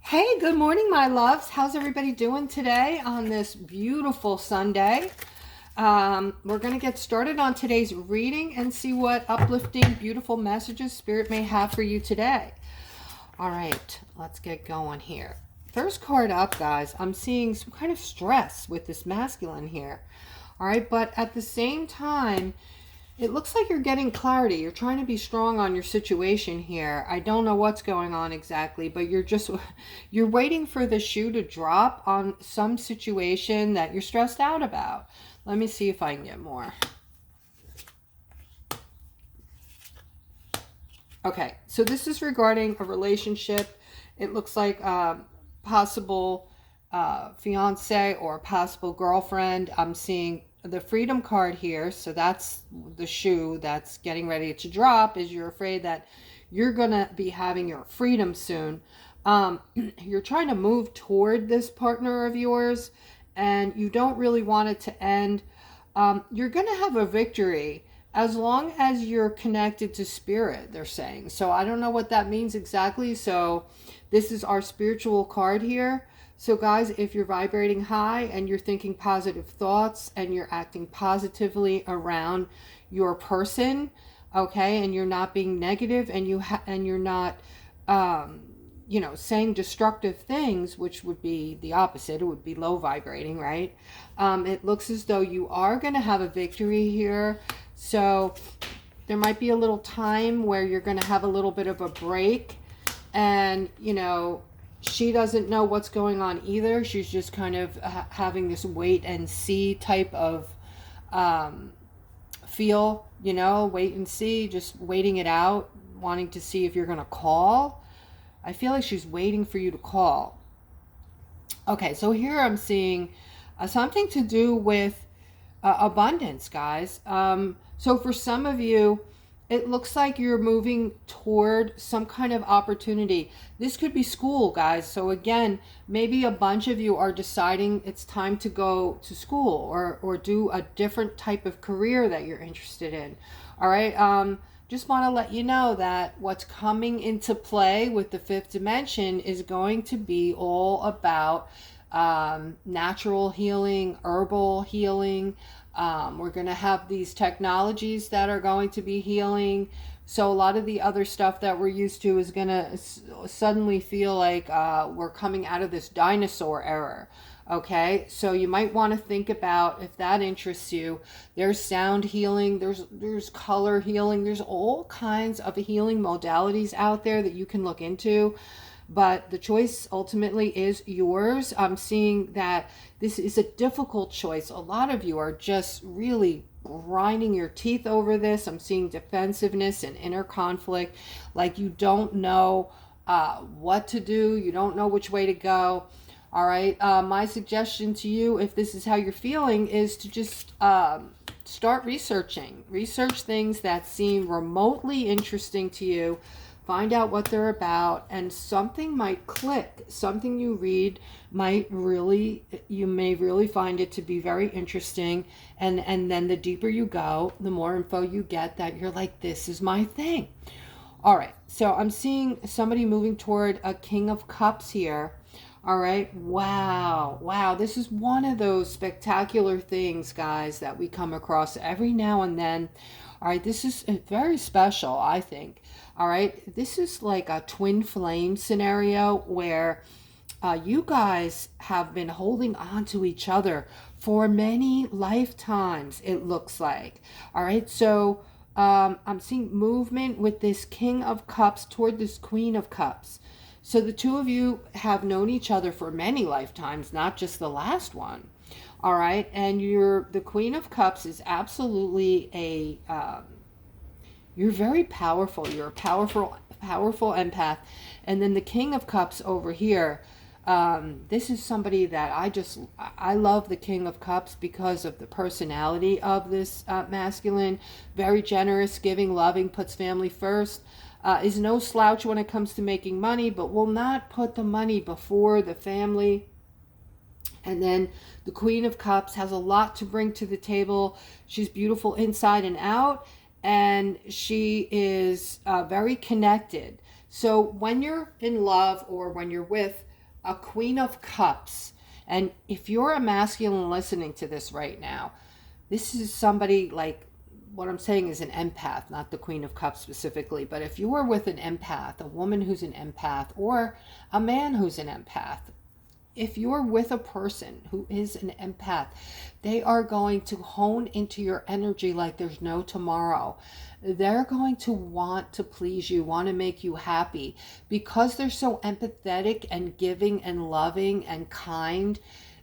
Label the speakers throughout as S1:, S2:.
S1: Hey, good morning, my loves. How's everybody doing today on this beautiful Sunday? We're going to get started on today's reading and see what uplifting, beautiful messages Spirit may have for you today. All right, let's get going here. First card up, guys. I'm seeing some kind of stress with this masculine here. All right, but at the same time, it looks like you're getting clarity. You're trying to be strong on your situation here. I don't know what's going on exactly, but you're waiting for the shoe to drop on some situation that you're stressed out about. Let me see if I can get more. Okay, so this is regarding a relationship. It looks like possible fiance or possible girlfriend. I'm seeing the freedom card here, so that's the shoe that's getting ready to drop. Is you're afraid that you're gonna be having your freedom soon. You're trying to move toward this partner of yours and you don't really want it to end. You're gonna have a victory as long as you're connected to spirit, they're saying. So I don't know what that means exactly. So this is our spiritual card here. So guys, if you're vibrating high and you're thinking positive thoughts and you're acting positively around your person, okay, and you're not being negative and you're not saying destructive things, which would be the opposite. It would be low vibrating, right? It looks as though you are going to have a victory here. So there might be a little time where you're going to have a little bit of a break and, she doesn't know what's going on either. She's just kind of having this wait and see type of feel, wait and see, just waiting it out, wanting to see if you're going to call. I feel like she's waiting for you to call. Okay, so here I'm seeing something to do with abundance, guys. So for some of you, it looks like you're moving toward some kind of opportunity. This could be school, guys. So again, maybe a bunch of you are deciding it's time to go to school or do a different type of career that you're interested in. All right. Just want to let you know that what's coming into play with the fifth dimension is going to be all about natural healing, herbal healing. We're going to have these technologies that are going to be healing. So a lot of the other stuff that we're used to is going to suddenly feel like we're coming out of this dinosaur era. Okay, so you might want to think about if that interests you. There's sound healing, there's color healing, there's all kinds of healing modalities out there that you can look into. But the choice ultimately is yours. I'm seeing that this is a difficult choice. A lot of you are just really grinding your teeth over this. I'm seeing defensiveness and inner conflict, like you don't know what to do. You don't know which way to go. All right. My suggestion to you, if this is how you're feeling, is to just start researching. Research things that seem remotely interesting to you. Find out what they're about, and something might click. Something you read you may really find it to be very interesting. And then the deeper you go, the more info you get that you're like, this is my thing. All right. So I'm seeing somebody moving toward a King of Cups here. All right. Wow. Wow. This is one of those spectacular things, guys, that we come across every now and then. All right. This is very special, I think. All right. This is like a twin flame scenario where you guys have been holding on to each other for many lifetimes, it looks like. All right. So I'm seeing movement with this King of Cups toward this Queen of Cups. So the two of you have known each other for many lifetimes, not just the last one. All right. And the Queen of Cups is absolutely you're very powerful. You're a powerful empath. And then the King of Cups over here, this is somebody that I love the King of Cups because of the personality of this masculine. Very generous, giving, loving, puts family first. Is no slouch when it comes to making money, but will not put the money before the family. And then the Queen of Cups has a lot to bring to the table. She's beautiful inside and out, and she is very connected. So when you're in love or when you're with a Queen of Cups. And if you're a masculine listening to this right now, this is somebody like, what I'm saying is an empath, not the Queen of Cups specifically. But if you are with an empath, a woman who's an empath, or a man who's an empath, if you're with a person who is an empath, they are going to hone into your energy like there's no tomorrow. They're going to want to please you, want to make you happy because they're so empathetic and giving and loving and kind.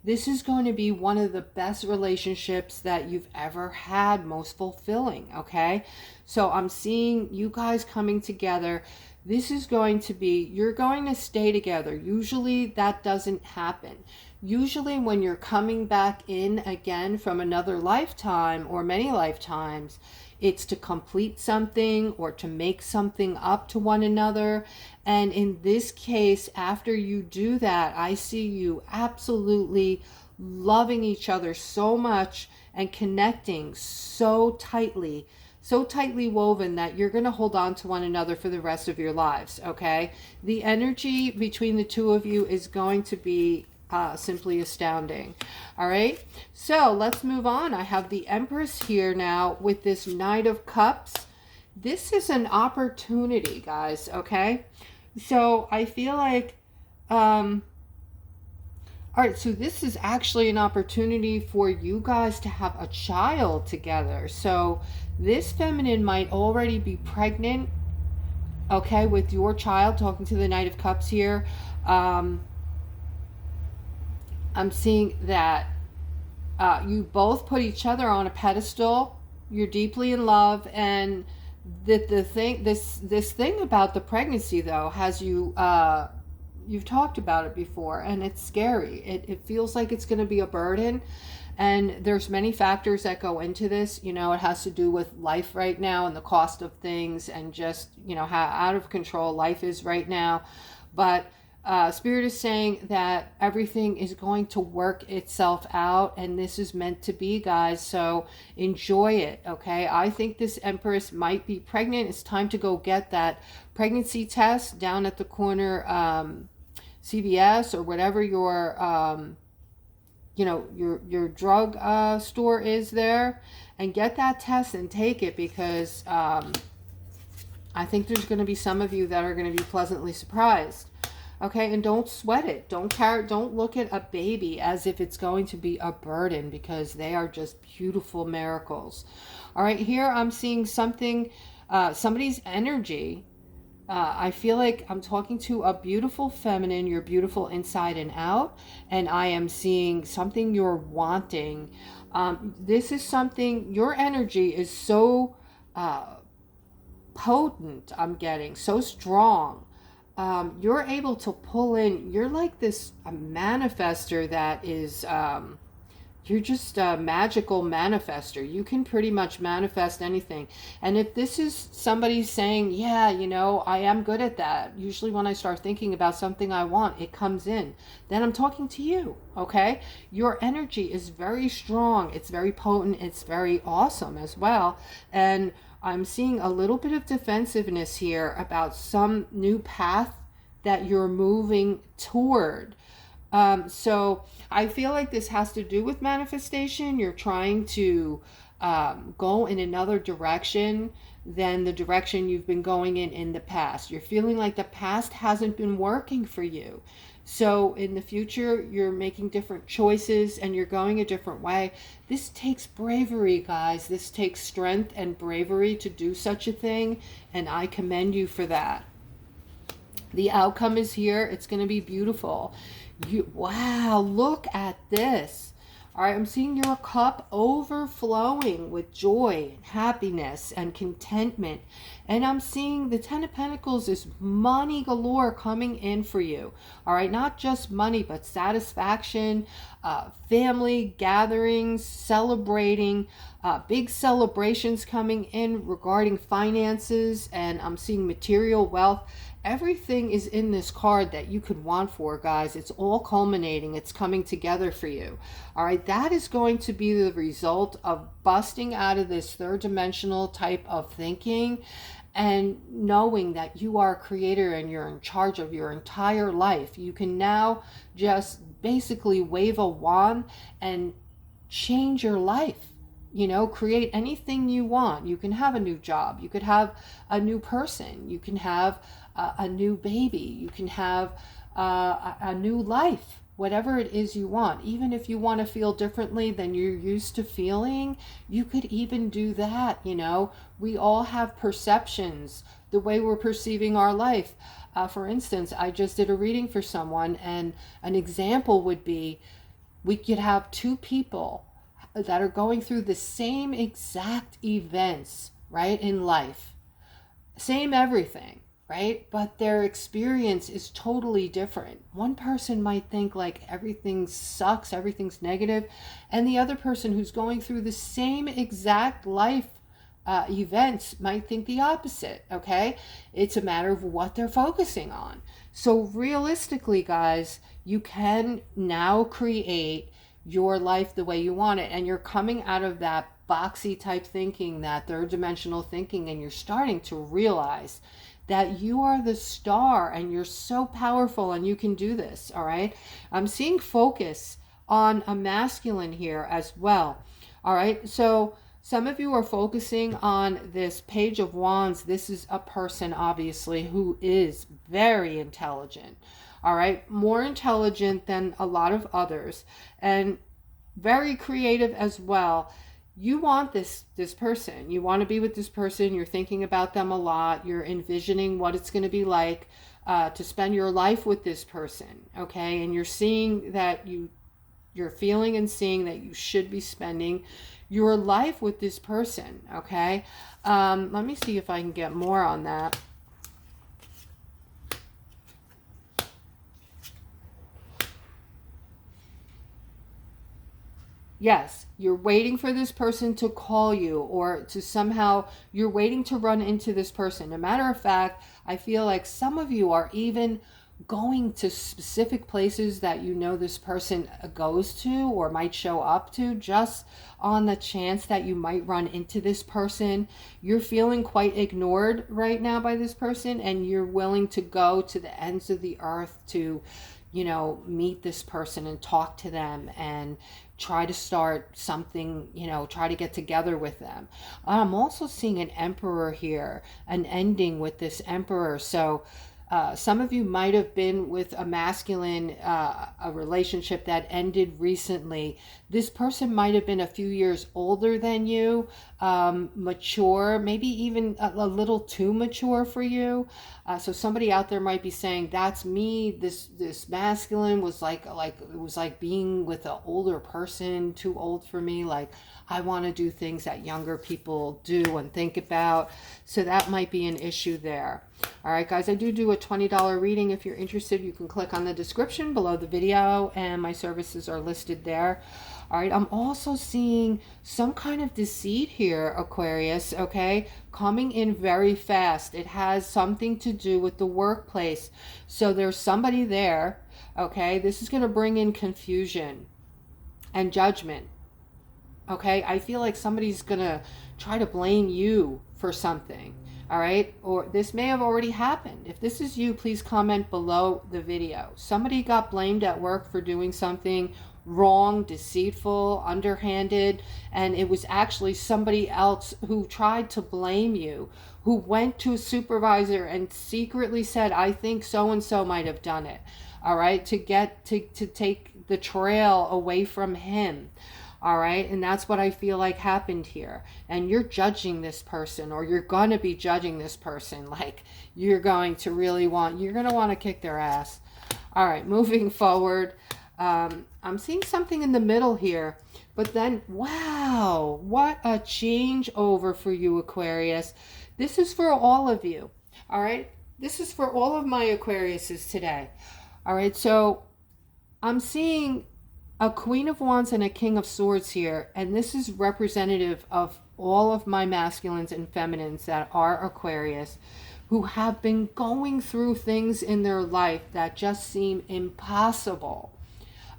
S1: This is going to be one of the best relationships that you've ever had, most fulfilling, okay? So I'm seeing you guys coming together. This is going to be, you're going to stay together. Usually that doesn't happen. Usually when you're coming back in again from another lifetime or many lifetimes, it's to complete something or to make something up to one another. And in this case, after you do that, I see you absolutely loving each other so much and connecting so tightly woven that you're going to hold on to one another for the rest of your lives, okay? The energy between the two of you is going to be simply astounding. All right, so let's move on. I have the Empress here now with this Knight of Cups. This is an opportunity, guys, okay? So I feel like, all right, so this is actually an opportunity for you guys to have a child together. So this feminine might already be pregnant, okay, with your child, talking to the Knight of Cups here. I'm seeing that you both put each other on a pedestal. You're deeply in love, and the thing, this thing about the pregnancy though has you. You've talked about it before, and it's scary. It feels like it's going to be a burden, and there's many factors that go into this. You know, it has to do with life right now and the cost of things, and just, you know, how out of control life is right now. But Spirit is saying that everything is going to work itself out, and this is meant to be, guys. So enjoy it, okay? I think this Empress might be pregnant. It's time to go get that pregnancy test down at the corner CVS or whatever your you know, your drug store is there, and get that test and take it, because I think there's going to be some of you that are going to be pleasantly surprised. Okay, and don't sweat it. Don't look at a baby as if it's going to be a burden, because they are just beautiful miracles. All right, here I'm seeing something, somebody's energy. I feel like I'm talking to a beautiful feminine. You're beautiful inside and out, and I am seeing something you're wanting. This is something, your energy is so potent, I'm getting, so strong. You're able to pull in, you're like this a manifester that is, you're just a magical manifester. You can pretty much manifest anything. And if this is somebody saying, yeah, you know, I am good at that. Usually when I start thinking about something I want, it comes in. Then I'm talking to you, okay? Your energy is very strong. It's very potent. It's very awesome as well. And I'm seeing a little bit of defensiveness here about some new path that you're moving toward. So I feel like this has to do with manifestation. You're trying to go in another direction than the direction you've been going in the past. You're feeling like the past hasn't been working for you. So in the future, you're making different choices and you're going a different way. This takes bravery, guys. This takes strength and bravery to do such a thing, and I commend you for that. The outcome is here. It's going to be beautiful. Wow, look at this. All right, I'm seeing your cup overflowing with joy and happiness and contentment. And I'm seeing the Ten of Pentacles is money galore coming in for you. All right, not just money, but satisfaction, family gatherings, celebrating, big celebrations coming in regarding finances. And I'm seeing material wealth. Everything is in this card that you could want for, guys. It's all culminating. It's coming together for you. All right, that is going to be the result of busting out of this third dimensional type of thinking and knowing that you are a creator and you're in charge of your entire life. You can now just basically wave a wand and change your life. You know, create anything you want. You can have a new job. You could have a new person. You can have a new baby. You can have a new life. Whatever it is you want. Even if you want to feel differently than you're used to feeling, you could even do that. You know, we all have perceptions, the way we're perceiving our life. For instance, I just did a reading for someone, and an example would be we could have two people that are going through the same exact events, right, in life. Same everything, right? But their experience is totally different. One person might think like everything sucks, everything's negative, and the other person who's going through the same exact life events might think the opposite, okay? It's a matter of what they're focusing on. So realistically, guys, you can now create your life the way you want it, and you're coming out of that boxy type thinking, that third dimensional thinking, and you're starting to realize that you are the star and you're so powerful and you can do this. All right, I'm seeing focus on a masculine here as well. All right, so some of you are focusing on this Page of Wands. This is a person, obviously, who is very intelligent. All right, more intelligent than a lot of others, and very creative as well. You want this person. You want to be with this person. You're thinking about them a lot. You're envisioning what it's going to be like to spend your life with this person, okay? And you're seeing that you're feeling and seeing that you should be spending your life with this person, okay? Let me see if I can get more on that. Yes, you're waiting for this person to call you, or to somehow, you're waiting to run into this person. As a matter of fact, I feel like some of you are even going to specific places that you know this person goes to or might show up to, just on the chance that you might run into this person. You're feeling quite ignored right now by this person, and you're willing to go to the ends of the earth to, you know, meet this person and talk to them and try to start something, you know, try to get together with them. I'm also seeing an emperor here, an ending with this emperor. So some of you might have been with a masculine, a relationship that ended recently. This person might have been a few years older than you, mature, maybe even a little too mature for you. So somebody out there might be saying, that's me. This masculine was like it was like being with an older person, too old for me. Like, I want to do things that younger people do and think about. So that might be an issue there. All right, guys, I do a $20 reading. If you're interested, you can click on the description below the video, and my services are listed there. All right, I'm also seeing some kind of deceit here, Aquarius, okay, coming in very fast. It has something to do with the workplace. So there's somebody there, okay? This is going to bring in confusion and judgment. Okay, I feel like somebody's gonna try to blame you for something. All right, or this may have already happened. If this is you, please comment below the video. Somebody got blamed at work for doing something wrong, deceitful, underhanded, and it was actually somebody else who tried to blame you, who went to a supervisor and secretly said, I think so and so might have done it. All right, to take the trail away from him. All right, and that's what I feel like happened here. And you're judging this person, or you're going to be judging this person. Like, you're going to want to kick their ass. All right, moving forward. I'm seeing something in the middle here. But then, wow, what a changeover for you, Aquarius. This is for all of you. All right, this is for all of my Aquariuses today. All right, so I'm seeing a Queen of Wands and a King of Swords here, and this is representative of all of my masculines and feminines that are Aquarius, who have been going through things in their life that just seem impossible.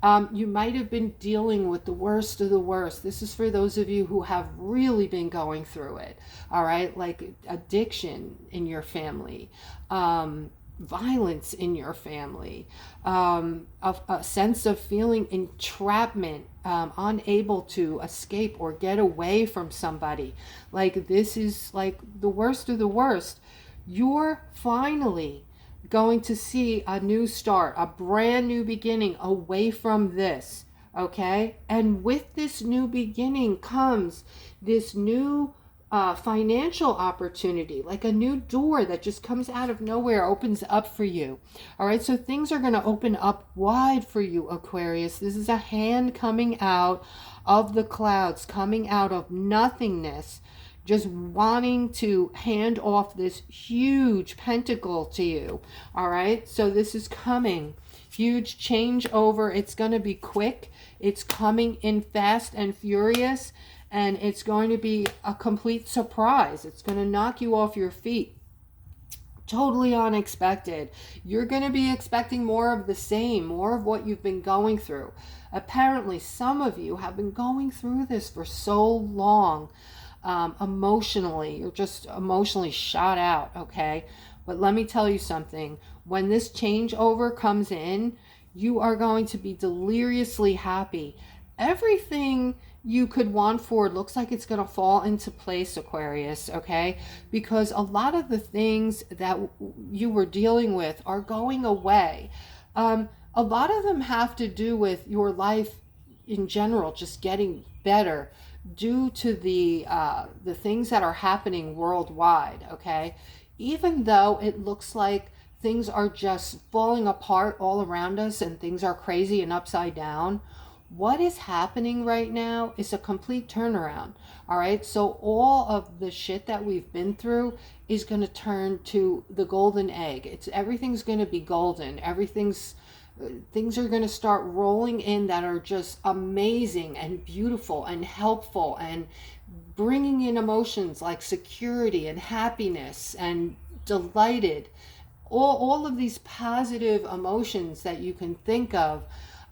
S1: You might have been dealing with the worst of the worst. This is for those of you who have really been going through it, all right? Like addiction in your family, violence in your family, a sense of feeling entrapment, unable to escape or get away from somebody. Like this is like the worst of the worst. You're finally going to see a new start, a brand new beginning away from this, okay? And with this new beginning comes this new financial opportunity, like a new door that just comes out of nowhere, opens up for you. All right, so things are going to open up wide for you, Aquarius. This is a hand coming out of the clouds, coming out of nothingness, just wanting to hand off this huge pentacle to you. All right, so this is coming. Huge changeover. It's going to be quick. It's coming in fast and furious, and it's going to be a complete surprise. It's going to knock you off your feet. Totally unexpected. You're going to be expecting more of the same, more of what you've been going through. Apparently, some of you have been going through this for so long. Emotionally, you're just emotionally shot out, okay? But let me tell you something. When this changeover comes in, you are going to be deliriously happy. Everything you could want for it looks like it's going to fall into place, Aquarius, okay? Because a lot of the things that you were dealing with are going away. A lot of them have to do with your life in general just getting better due to the things that are happening worldwide, okay? Even though it looks like things are just falling apart all around us and things are crazy and upside down, what is happening right now is a complete turnaround, all right? So all of the shit that we've been through is going to turn to the golden egg. Everything's going to be golden. Things are going to start rolling in that are just amazing and beautiful and helpful and bringing in emotions like security and happiness and delighted. All of these positive emotions that you can think of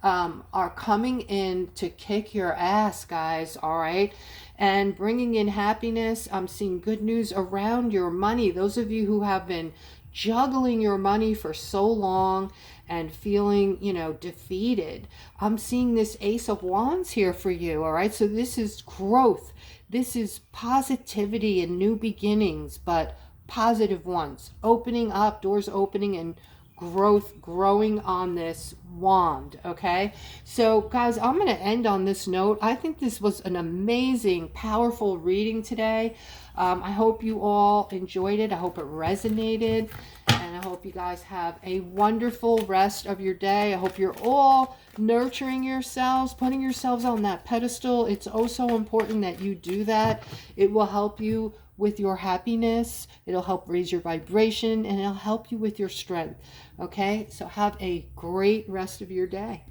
S1: are coming in to kick your ass, guys, all right? And bringing in happiness. I'm seeing good news around your money. Those of you who have been juggling your money for so long and feeling, defeated, I'm seeing this Ace of Wands here for you, all right? So this is growth. This is positivity and new beginnings, but positive ones. Opening up, doors opening, and growth growing on this wand, okay? So guys, I'm going to end on this note. I think this was an amazing, powerful reading today. I hope you all enjoyed it. I hope it resonated, and I hope you guys have a wonderful rest of your day. I hope you're all nurturing yourselves, putting yourselves on that pedestal. It's oh so important that you do that. It will help you with your happiness. It'll help raise your vibration, and it'll help you with your strength. Okay, so have a great rest of your day.